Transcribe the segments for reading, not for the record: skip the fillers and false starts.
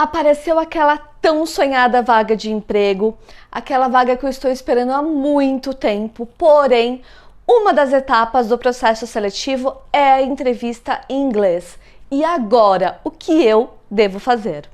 Apareceu aquela tão sonhada vaga de emprego, aquela vaga que eu estou esperando há muito tempo, porém, uma das etapas do processo seletivo é a entrevista em inglês. E agora, o que eu devo fazer?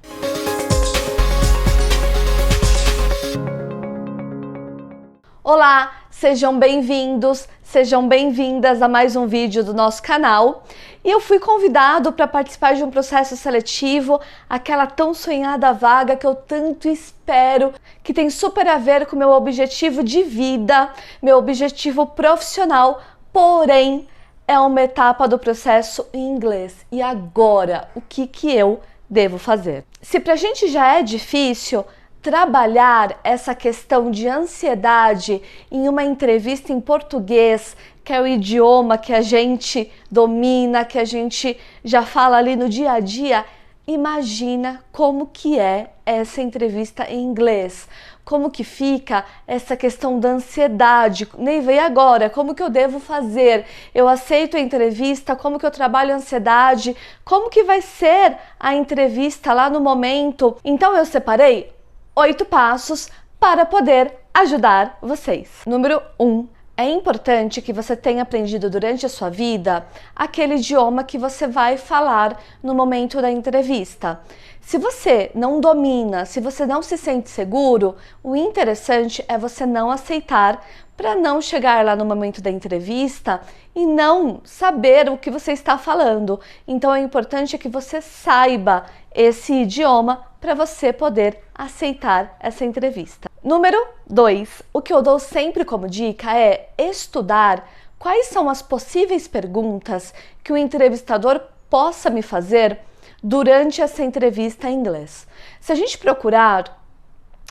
Olá, sejam bem-vindos, sejam bem-vindas a mais um vídeo do nosso canal. E eu fui convidado para participar de um processo seletivo, aquela tão sonhada vaga que eu tanto espero, que tem super a ver com o meu objetivo de vida, meu objetivo profissional, porém é uma etapa do processo em inglês. E agora, o que eu devo fazer? Se pra gente já é difícil trabalhar essa questão de ansiedade em uma entrevista em português, que é o idioma que a gente domina, que a gente já fala ali no dia a dia, imagina como que é essa entrevista em inglês. Como que fica essa questão da ansiedade? Nem veio agora, como que eu devo fazer? Eu aceito a entrevista, como que eu trabalho a ansiedade? Como que vai ser a entrevista lá no momento? Então eu separei 8 passos para poder ajudar vocês. Número 1. É importante que você tenha aprendido durante a sua vida aquele idioma que você vai falar no momento da entrevista. Se você não domina, se você não se sente seguro, o interessante é você não aceitar para não chegar lá no momento da entrevista e não saber o que você está falando. Então é importante que você saiba esse idioma para você poder aceitar essa entrevista. Número 2. O que eu dou sempre como dica é estudar quais são as possíveis perguntas que o entrevistador possa me fazer durante essa entrevista em inglês. Se a gente procurar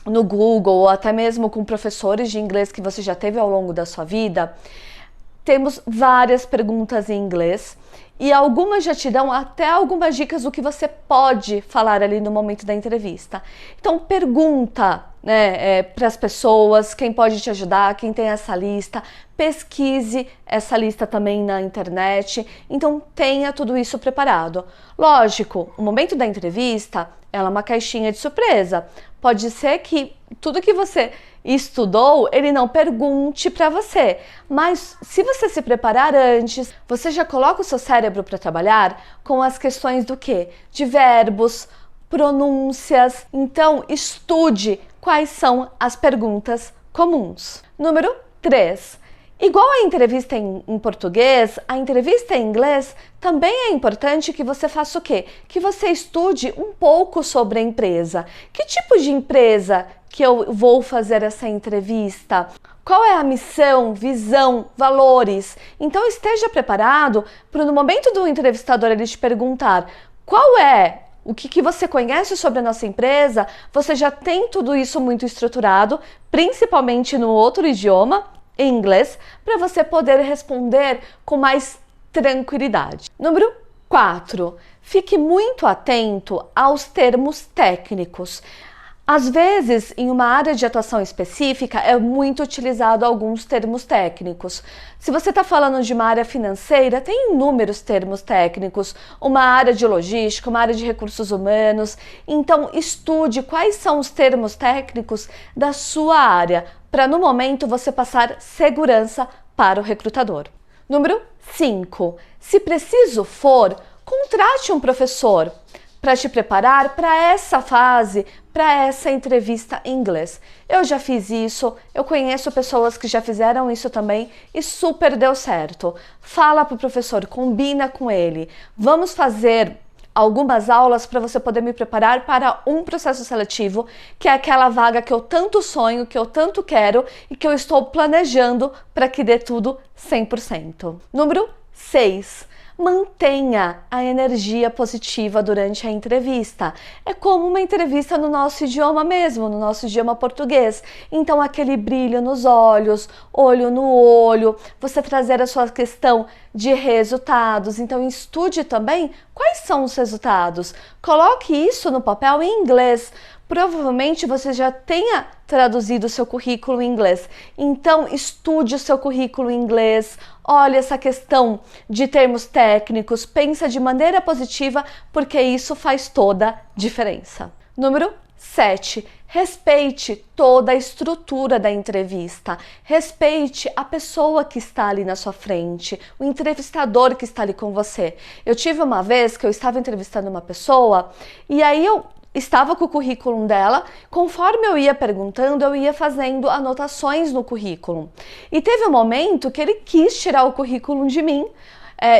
no Google ou até mesmo com professores de inglês que você já teve ao longo da sua vida, temos várias perguntas em inglês e algumas já te dão até algumas dicas do que você pode falar ali no momento da entrevista. Então pergunta, para as pessoas quem pode te ajudar, quem tem essa lista, pesquise essa lista também na internet, então tenha tudo isso preparado. Lógico, o momento da entrevista ela é uma caixinha de surpresa. Pode ser que tudo que você estudou, ele não pergunte para você. Mas se você se preparar antes, você já coloca o seu cérebro para trabalhar com as questões do quê? De verbos, pronúncias. Então, estude quais são as perguntas comuns. Número 3. Igual a entrevista em português, a entrevista em inglês também é importante que você faça o quê? Que você estude um pouco sobre a empresa. Que tipo de empresa que eu vou fazer essa entrevista? Qual é a missão, visão, valores? Então esteja preparado para no momento do entrevistador ele te perguntar qual é o que você conhece sobre a nossa empresa, você já tem tudo isso muito estruturado, principalmente no outro idioma, em inglês, para você poder responder com mais tranquilidade. Número 4. Fique muito atento aos termos técnicos. Às vezes, em uma área de atuação específica, é muito utilizado alguns termos técnicos. Se você está falando de uma área financeira, tem inúmeros termos técnicos, uma área de logística, uma área de recursos humanos. Então, estude quais são os termos técnicos da sua área, para no momento você passar segurança para o recrutador. Número 5. Se preciso for, contrate um professor para te preparar para essa fase, para essa entrevista em inglês. Eu já fiz isso, eu conheço pessoas que já fizeram isso também e super deu certo. Fala para o professor, combina com ele. Vamos fazer algumas aulas para você poder me preparar para um processo seletivo, que é aquela vaga que eu tanto sonho, que eu tanto quero e que eu estou planejando para que dê tudo 100%. Número 6. Mantenha a energia positiva durante a entrevista. É como uma entrevista no nosso idioma mesmo, no nosso idioma português. Então, aquele brilho nos olhos, olho no olho, você trazer a sua questão de resultados. Então, estude também quais são os resultados. Coloque isso no papel em inglês. Provavelmente você já tenha traduzido o seu currículo em inglês. Então, estude o seu currículo em inglês. Olhe essa questão de termos técnicos. Pensa de maneira positiva, porque isso faz toda a diferença. Número 7. Respeite toda a estrutura da entrevista. Respeite a pessoa que está ali na sua frente, o entrevistador que está ali com você. Eu tive uma vez que eu estava entrevistando uma pessoa e aí eu estava com o currículo dela, conforme eu ia perguntando, eu ia fazendo anotações no currículo. E teve um momento que ele quis tirar o currículo de mim.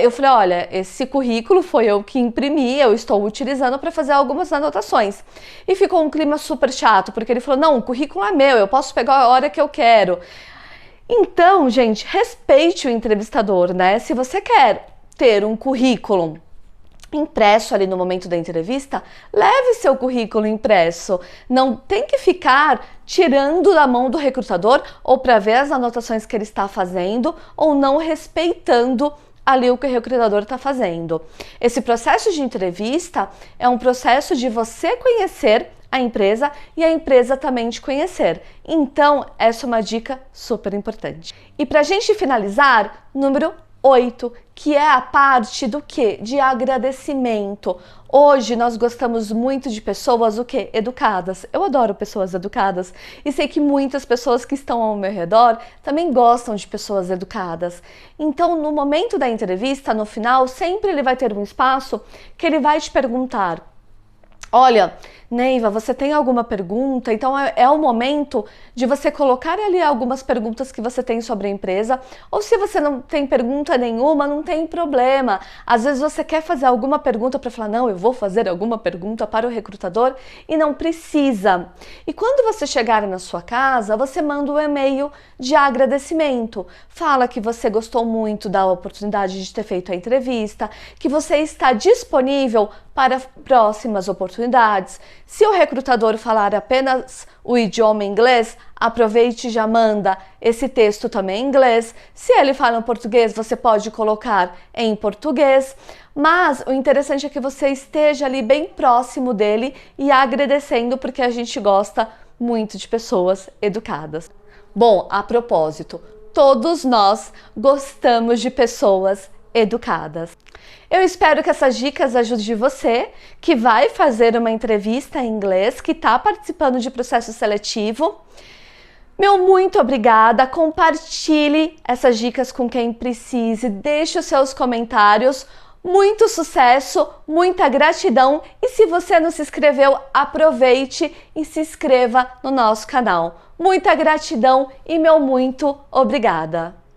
Eu falei, olha, esse currículo foi eu que imprimi, eu estou utilizando para fazer algumas anotações. E ficou um clima super chato, porque ele falou, não, o currículo é meu, eu posso pegar a hora que eu quero. Então, gente, respeite o entrevistador, né? Se você quer ter um currículo impresso ali no momento da entrevista, leve seu currículo impresso. Não tem que ficar tirando da mão do recrutador ou para ver as anotações que ele está fazendo ou não respeitando ali o que o recrutador está fazendo. Esse processo de entrevista é um processo de você conhecer a empresa e a empresa também te conhecer. Então, essa é uma dica super importante. E para a gente finalizar, número 8, que é a parte do quê? De agradecimento. Hoje nós gostamos muito de pessoas o quê? Educadas. Eu adoro pessoas educadas e sei que muitas pessoas que estão ao meu redor também gostam de pessoas educadas. Então, no momento da entrevista, no final, sempre ele vai ter um espaço que ele vai te perguntar: olha, Neiva, você tem alguma pergunta? Então é o momento de você colocar ali algumas perguntas que você tem sobre a empresa, ou se você não tem pergunta nenhuma, não tem problema. Às vezes você quer fazer alguma pergunta para falar, não, eu vou fazer alguma pergunta para o recrutador e não precisa. E quando você chegar na sua casa, você manda um e-mail de agradecimento. Fala que você gostou muito da oportunidade de ter feito a entrevista, que você está disponível para próximas oportunidades. Se o recrutador falar apenas o idioma inglês, aproveite e já manda esse texto também em inglês. Se ele fala em português, você pode colocar em português. Mas o interessante é que você esteja ali bem próximo dele e agradecendo, porque a gente gosta muito de pessoas educadas. Bom, a propósito, todos nós gostamos de pessoas educadas. Eu espero que essas dicas ajudem você que vai fazer uma entrevista em inglês, que está participando de processo seletivo. Meu muito obrigada, compartilhe essas dicas com quem precise, deixe os seus comentários. Muito sucesso, muita gratidão e se você não se inscreveu, aproveite e se inscreva no nosso canal. Muita gratidão e meu muito obrigada!